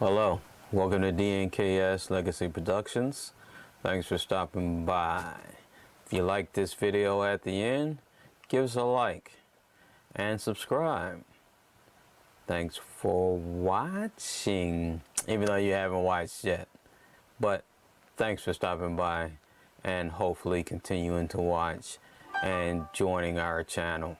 Hello, welcome to DNKS Legacy Productions. Thanks for stopping by. If you like this video at the end, give us a like and subscribe. Thanks for watching, even though you haven't watched yet. But thanks for stopping by and hopefully continuing to watch and joining our channel.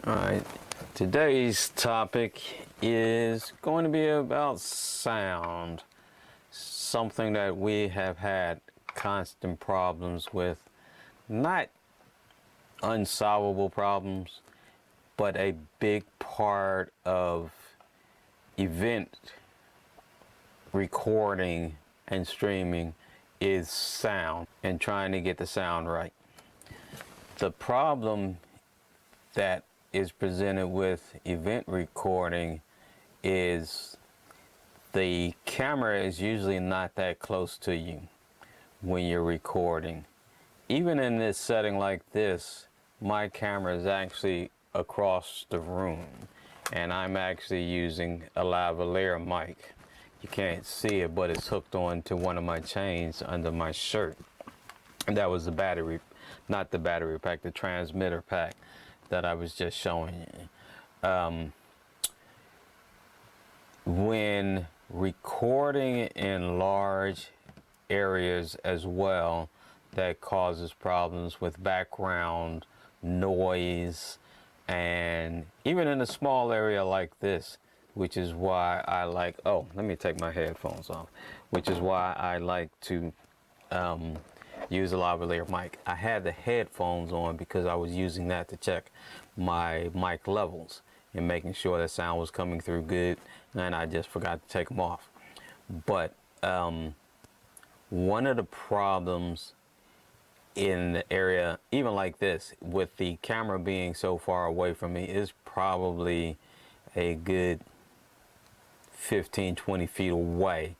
Alright, today's topic is going to be about sound. Something that we have had constant problems with. Not unsolvable problems, but a big part of event recording and streaming is sound and trying to get the sound right. The problem that is presented with event recording is the camera is usually not that close to you when you're recording. Even in this setting like this, my camera is actually across the room and I'm actually using a lavalier mic. You can't see it, but it's hooked on to one of my chains under my shirt. And that was the battery, not the battery pack, the transmitter pack that I was just showing you. When recording in large areas as well, that causes problems with background noise, and even in a small area like this, which is why I like, oh, let me take my headphones off, which is why I like to use a lavalier mic. I had the headphones on because I was using that to check my mic levels and making sure the sound was coming through good, and I just forgot to take them off. But one of the problems in the area, even like this, with the camera being so far away from me, is probably a good 15-20 feet away.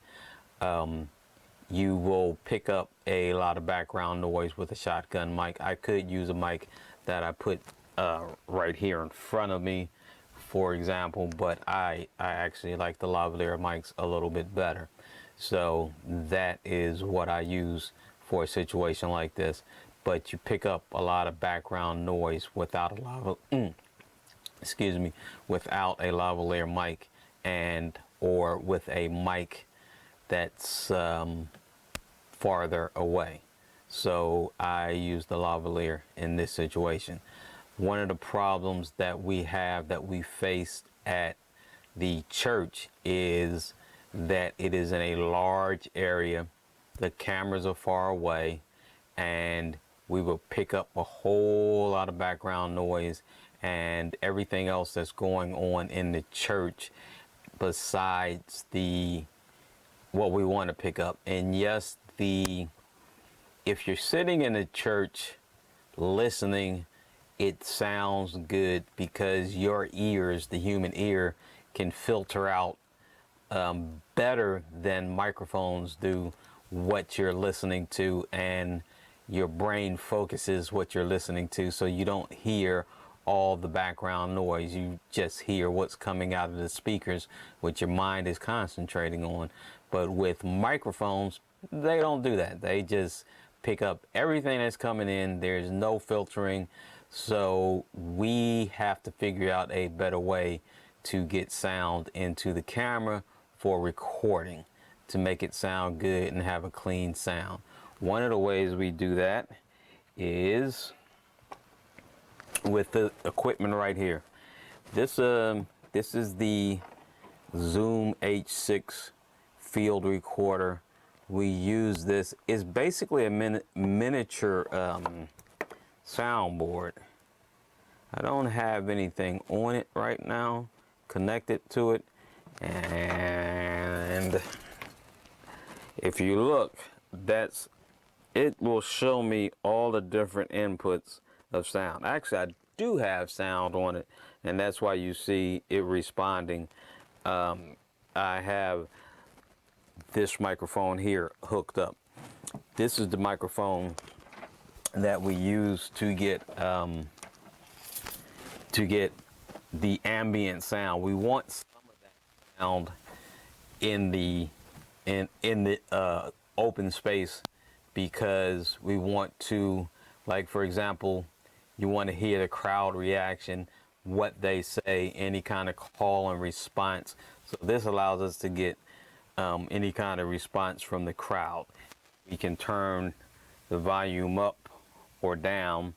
You will pick up a lot of background noise with a shotgun mic. I could use a mic that I put right here in front of me, for example, but I actually like the lavalier mics a little bit better. So that is what I use for a situation like this. But you pick up a lot of background noise without a without a lavalier mic, and or with a mic that's farther away. So I use the lavalier in this situation. One of the problems that we have, that we faced at the church, is that it is in a large area, the cameras are far away, and we will pick up a whole lot of background noise and everything else that's going on in the church besides the what we want to pick up. And yes, if you're sitting in a church listening, it sounds good because your ears, the human ear, can filter out better than microphones do what you're listening to, and your brain focuses what you're listening to, so you don't hear all the background noise. You just hear what's coming out of the speakers, which your mind is concentrating on. But with microphones, they don't do that. They just pick up everything that's coming in. There's no filtering. So we have to figure out a better way to get sound into the camera for recording, to make it sound good and have a clean sound. One of the ways we do that is with the equipment right here. This is the Zoom H6 field recorder. We use this. It's basically a miniature soundboard. I don't have anything on it right now connected to it, and if you look, it will show me all the different inputs of sound. Actually, I do have sound on it, and that's why you see it responding. I have this microphone here hooked up. This is the microphone that we use to get the ambient sound. We want some of that sound in the open space, because we want to, like, for example, you want to hear the crowd reaction, what they say, any kind of call and response. So this allows us to get any kind of response from the crowd. We can turn the volume up or down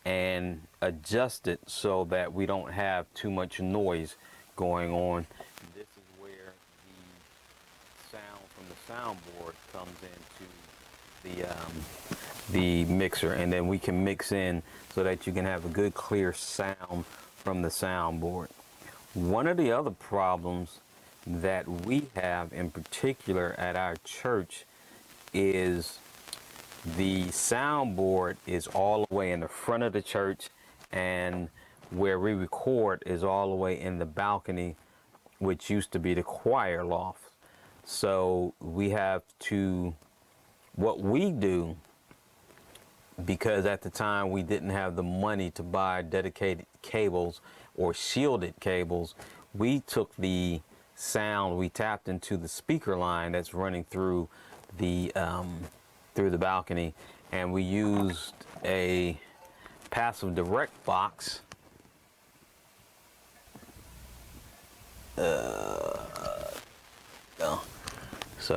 and adjust it so that we don't have too much noise going on. This is where the sound from the soundboard comes into the mixer, and then we can mix in so that you can have a good clear sound from the soundboard. One of the other problems that we have in particular at our church is the soundboard is all the way in the front of the church, and where we record is all the way in the balcony, which used to be the choir loft. So we have to, what we do, because at the time we didn't have the money to buy dedicated cables or shielded cables, we took the sound, we tapped into the speaker line that's running through the balcony, and we used a passive direct box. So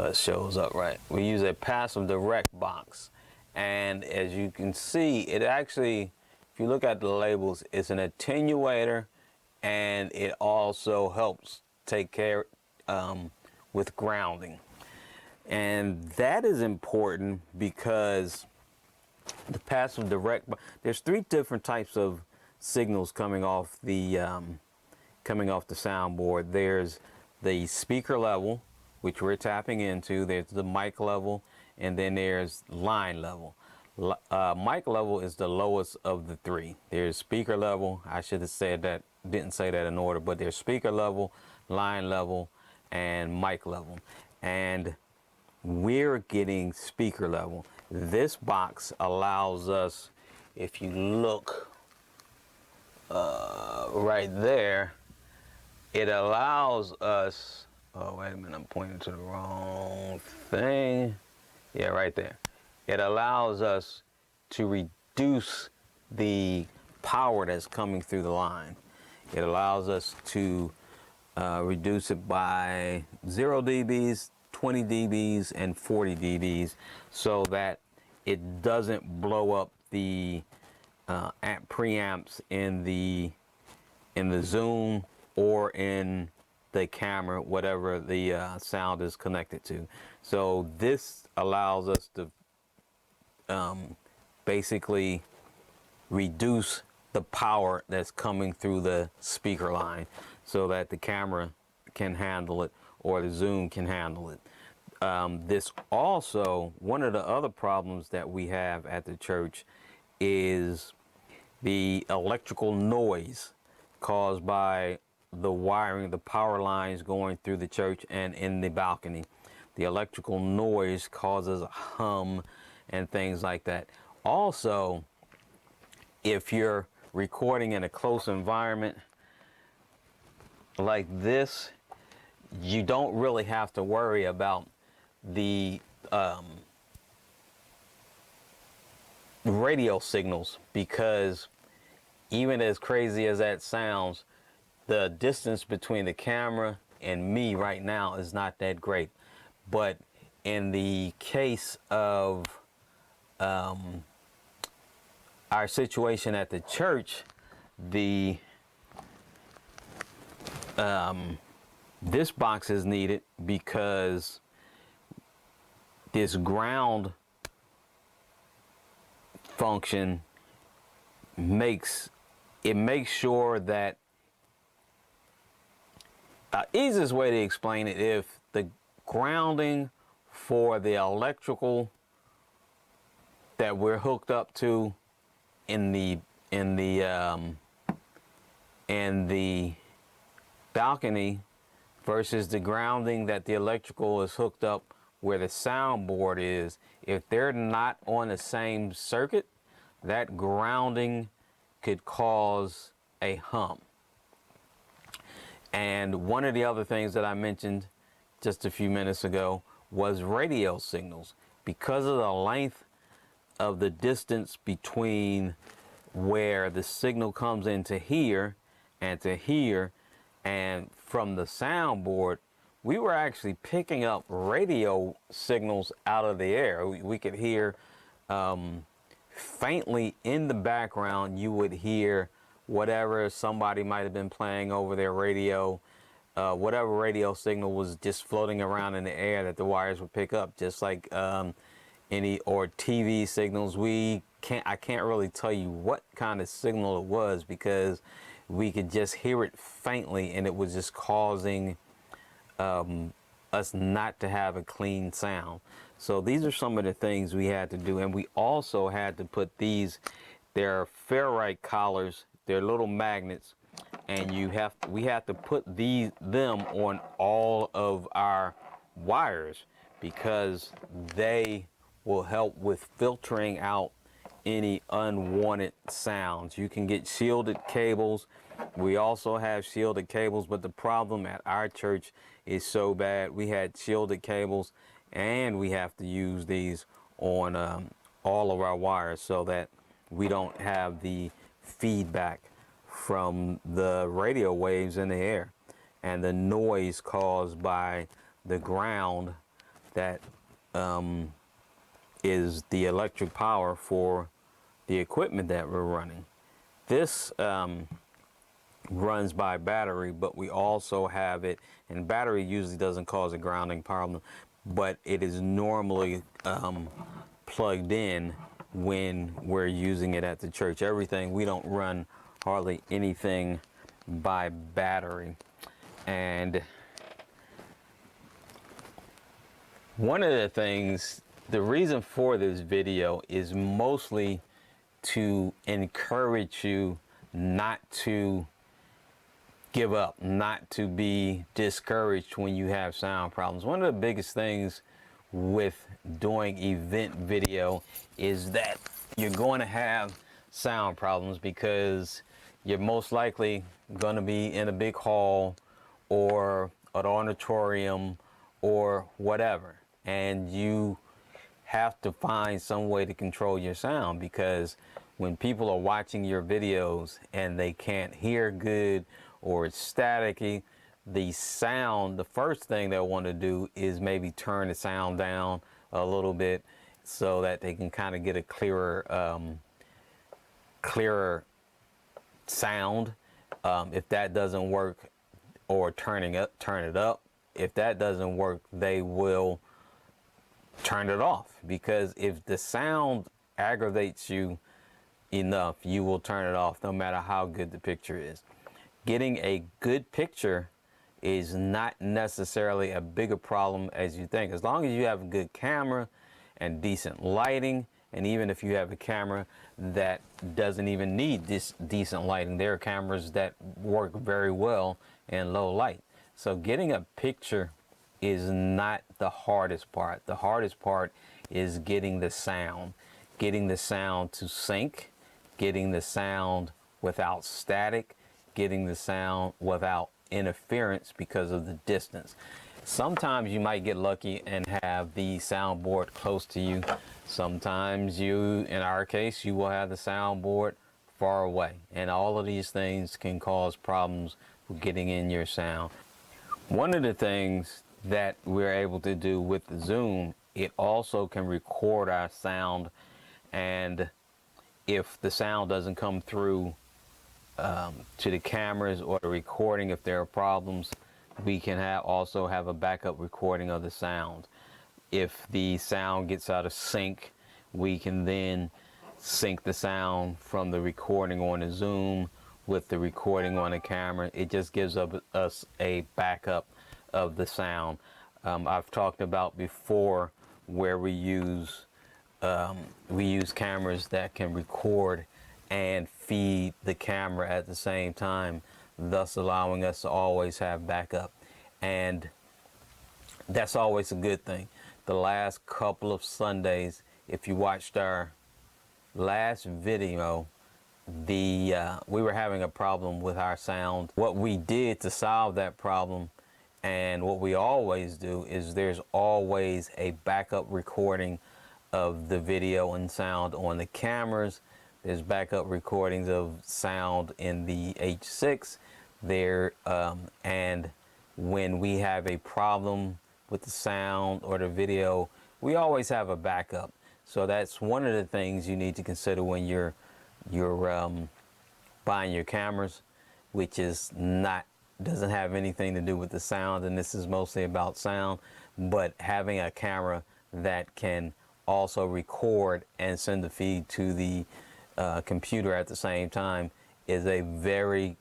it shows up right. We use a passive direct box, and as you can see, it actually, if you look at the labels, it's an attenuator, and it also helps take care with grounding. And that is important because the passive direct, there's 3 different types of signals coming off the soundboard. There's the speaker level, which we're tapping into. There's the mic level, and then there's line level. Mic level is the lowest of the 3. There's speaker level. I should have said that, didn't say that in order, but there's speaker level, line level, and mic level. And we're getting speaker level. This box allows us, if you look right there, it allows us, oh wait a minute, I'm pointing to the wrong thing. Yeah, right there. It allows us to reduce the power that's coming through the line. It allows us to reduce it by 0 dBs, 20 dBs, and 40 dBs, so that it doesn't blow up the preamps in the Zoom or in the camera, whatever the sound is connected to. So this allows us to basically reduce the power that's coming through the speaker line, so that the camera can handle it or the Zoom can handle it. This also, one of the other problems that we have at the church is the electrical noise caused by the wiring, the power lines going through the church and in the balcony. The electrical noise causes a hum and things like that. Also, if you're recording in a close environment like this, you don't really have to worry about the radio signals, because even as crazy as that sounds, the distance between the camera and me right now is not that great. But in the case of our situation at the church, this box is needed because this ground function makes sure that, easiest way to explain it, if the grounding for the electrical that we're hooked up to in the and the balcony versus the grounding that the electrical is hooked up where the soundboard is, if they're not on the same circuit, that grounding could cause a hum. And one of the other things that I mentioned just a few minutes ago was radio signals. Because of the length of the distance between where the signal comes into here and to here, and from the soundboard, we were actually picking up radio signals out of the air. We could hear faintly in the background, you would hear whatever somebody might have been playing over their radio, whatever radio signal was just floating around in the air that the wires would pick up, just like any or TV signals. I can't really tell you what kind of signal it was because we could just hear it faintly, and it was just causing us not to have a clean sound. So these are some of the things we had to do, and we also had to put they're ferrite collars, they're little magnets, and we have to put them on all of our wires because they will help with filtering out any unwanted sounds. You can get shielded cables. We also have shielded cables, but the problem at our church is so bad. We had shielded cables, and we have to use these on all of our wires so that we don't have the feedback from the radio waves in the air and the noise caused by the ground that is the electric power for the equipment that we're running. This runs by battery, but we also have it, and battery usually doesn't cause a grounding problem, but it is normally plugged in when we're using it at the church. We don't run hardly anything by battery. And one of the things, the reason for this video is mostly to encourage you not to give up, not to be discouraged when you have sound problems. One of the biggest things with doing event video is that you're going to have sound problems because you're most likely going to be in a big hall or an auditorium or whatever, and you have to find some way to control your sound, because when people are watching your videos and they can't hear good or it's staticky, the first thing they'll want to do is maybe turn the sound down a little bit so that they can kind of get a clearer sound. If that doesn't work, or turn it up. If that doesn't work, they will turn it off, because if the sound aggravates you enough, you will turn it off no matter how good the picture is. Getting a good picture is not necessarily a bigger problem as you think. As long as you have a good camera and decent lighting, and even if you have a camera that doesn't even need this decent lighting, there are cameras that work very well in low light. So getting a picture is not the hardest part. The hardest part is getting the sound to sync, getting the sound without static, getting the sound without interference because of the distance. Sometimes you might get lucky and have the soundboard close to you. Sometimes in our case, you will have the soundboard far away. And all of these things can cause problems with getting in your sound. One of the things that we're able to do with the Zoom, it also can record our sound. And if the sound doesn't come through to the cameras or the recording, if there are problems, we can also have a backup recording of the sound. If the sound gets out of sync, we can then sync the sound from the recording on the Zoom with the recording on the camera. It just gives us a backup of the sound. I've talked about before where we use cameras that can record and feed the camera at the same time, thus allowing us to always have backup. And that's always a good thing. The last couple of Sundays, if you watched our last video, we were having a problem with our sound. What we did to solve that problem, and what we always do, is there's always a backup recording of the video and sound on the cameras. There's backup recordings of sound in the H6 there, and when we have a problem with the sound or the video, we always have a backup. So that's one of the things you need to consider when you're buying your cameras, which is not doesn't have anything to do with the sound, and this is mostly about sound, but having a camera that can also record and send the feed to the computer at the same time is a very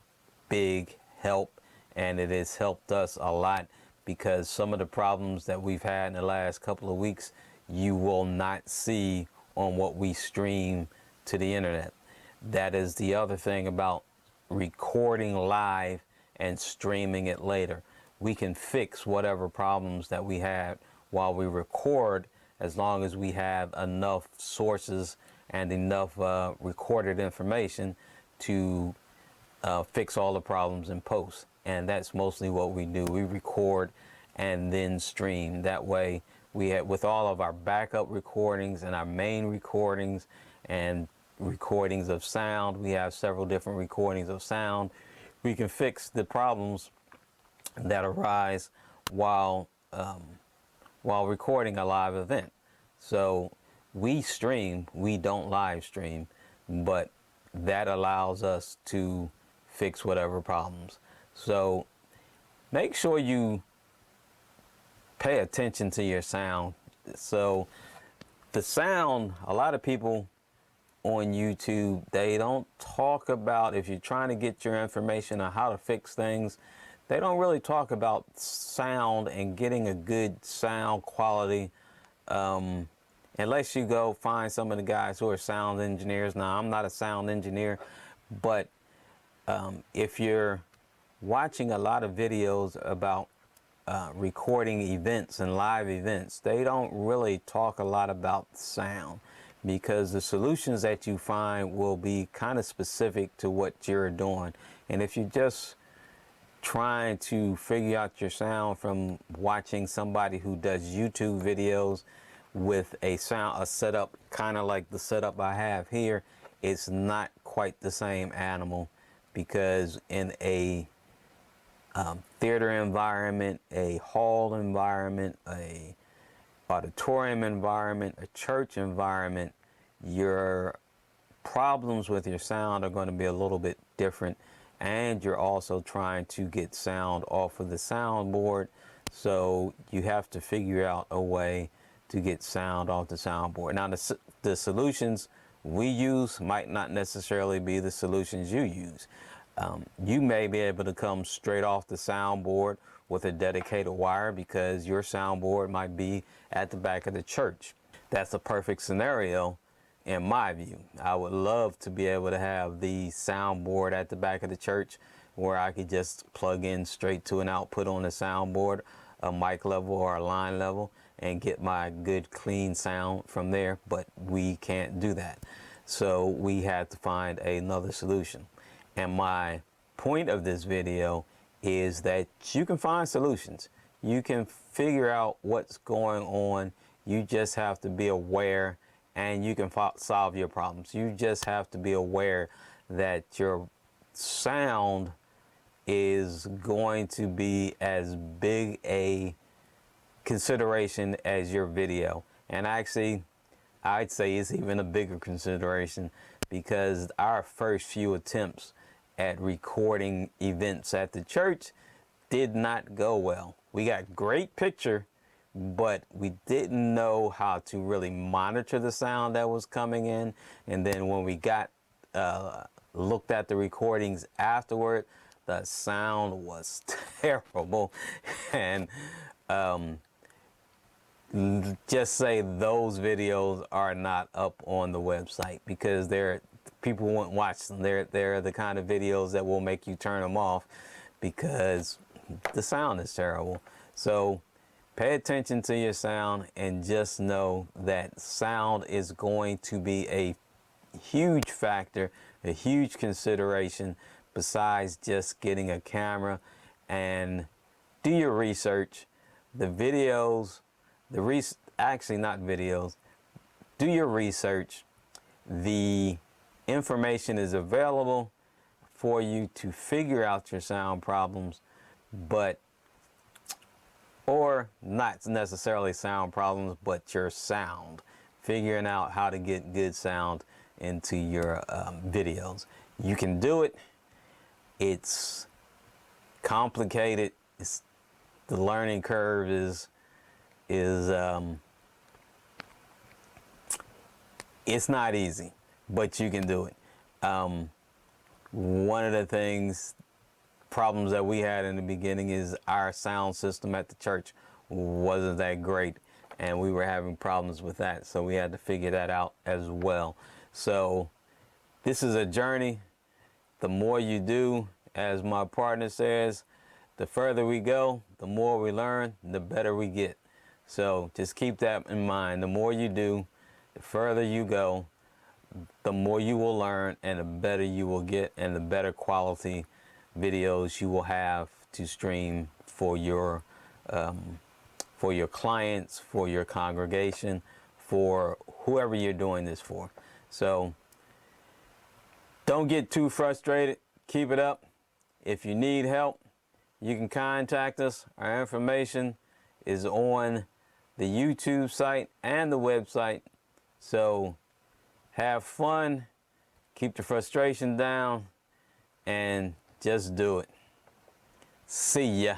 big help, and it has helped us a lot, because some of the problems that we've had in the last couple of weeks you will not see on what we stream to the internet. That is the other thing about recording live and streaming it later. We can fix whatever problems that we had while we record, as long as we have enough sources and enough recorded information to fix all the problems in post. And that's mostly what we do. We record and then stream. That way we have, with all of our backup recordings and our main recordings and recordings of sound, we have several different recordings of sound. We can fix the problems that arise while recording a live event. So we stream, we don't live stream, but that allows us to fix whatever problems. So make sure you pay attention to your sound. So the sound, a lot of people on YouTube, they don't talk about, if you're trying to get your information on how to fix things, they don't really talk about sound and getting a good sound quality, unless you go find some of the guys who are sound engineers. Now, I'm not a sound engineer, but if you're watching a lot of videos about recording events and live events, they don't really talk a lot about sound, because the solutions that you find will be kind of specific to what you're doing. And if you're just trying to figure out your sound from watching somebody who does YouTube videos with a setup kind of like the setup I have here, it's not quite the same animal, because in a theater environment, a hall environment, a auditorium environment, a church environment, your problems with your sound are going to be a little bit different, and you're also trying to get sound off of the soundboard, so you have to figure out a way to get sound off the soundboard. Now, the solutions we use might not necessarily be the solutions you use. You may be able to come straight off the soundboard with a dedicated wire, because your soundboard might be at the back of the church. That's a perfect scenario in my view. I would love to be able to have the soundboard at the back of the church, where I could just plug in straight to an output on the soundboard, a mic level or a line level, and get my good clean sound from there. But we can't do that, so we had to find another solution. And my point of this video is that you can find solutions. You can figure out what's going on. You just have to be aware, and you can solve your problems. You just have to be aware that your sound is going to be as big a consideration as your video. And actually, I'd say it's even a bigger consideration, because our first few attempts at recording events at the church did not go well. We got great picture, but we didn't know how to really monitor the sound that was coming in. And then when we got looked at the recordings afterward, the sound was terrible. And just say those videos are not up on the website, because people won't watch them. They're the kind of videos that will make you turn them off because the sound is terrible. So pay attention to your sound and just know that sound is going to be a huge factor, a huge consideration besides just getting a camera. And do your research. The videos, actually not videos, do your research. The information is available for you to figure out your sound problems, or not necessarily sound problems, but your sound. Figuring out how to get good sound into your videos. You can do it. It's complicated. The learning curve is it's not easy, but you can do it. One of the problems that we had in the beginning is our sound system at the church wasn't that great, and we were having problems with that, so we had to figure that out as well. So this is a journey. The more you do, as my partner says, the further we go, the more we learn, the better we get. So just keep that in mind. The more you do, the further you go, the more you will learn, and the better you will get, and the better quality videos you will have to stream for your clients, for your congregation, for whoever you're doing this for. So don't get too frustrated. Keep it up. If you need help, you can contact us. Our information is on the YouTube site and the website. So have fun, keep the frustration down, and just do it. See ya.